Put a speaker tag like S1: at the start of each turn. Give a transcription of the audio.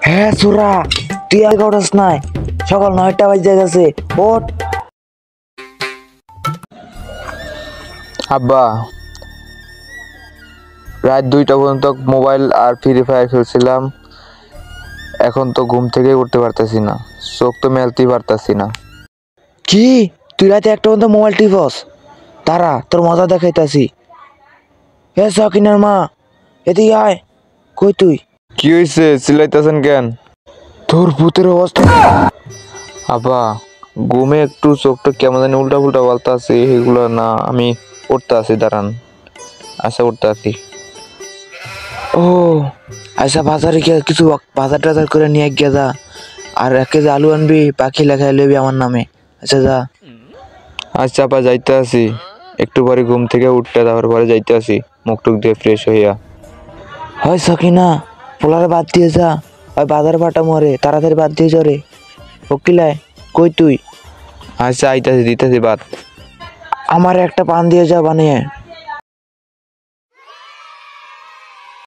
S1: হ্যাঁ সুরা, তুই আর উঠাস নাই, সকাল 9টা বাজে গেছে, ওঠ।
S2: আব্বা, রাত 2টা পর্যন্ত মোবাইল আর ফ্রি ফায়ার খেলছিলাম। এখন তো ঘুম থেকে উঠতে পারতেছি না, চোখ তো মেলতেই পারতেছি না।
S1: কি, তুই রাতে একটা পর্যন্ত মোবাইল টিপস? তারা তোর মজা দেখাইতাছি। হে সকিনার মা, এদিকে আয়। কই তুই?
S2: কি হয়েছে, চিল্লাইতেছেন কেন?
S1: তোর ভূতের অবস্থা।
S2: আব্বা, ঘুমে একটু চোখটা কেমন জানি উল্টা পুল্টা বলতে আছে, এগুলো না আমি উঠতে আছি, দাঁড়ান। আচ্ছা, উঠতে আছি।
S1: ও আচ্ছা, বাজারে গিয়ে কিছু বাজার টাজার করে নিয়ে গিয়ে যা, আর 1 কেজি আলু আনবি, পাখি লেখায় লবি আমার নামে। আচ্ছা যা।
S2: আচ্ছা আপা, যাইতে আছি। একটু পরে ঘুম থেকে উঠতে তারপর পরে যাইতে আছি, মুখ টুক দিয়ে ফ্রেশ হইয়া।
S1: হয় সকিনা, পোলারে বাদ দিয়ে যা, ওই বাজার বাটা মরে, তাড়াতাড়ি বাদ দিয়ে যা রে। ওকিলায়, কই তুই?
S2: আচ্ছা, আইতাছি, দিতেছি বাদ।
S1: আমার একটা পান দিয়ে যা বানিয়ে।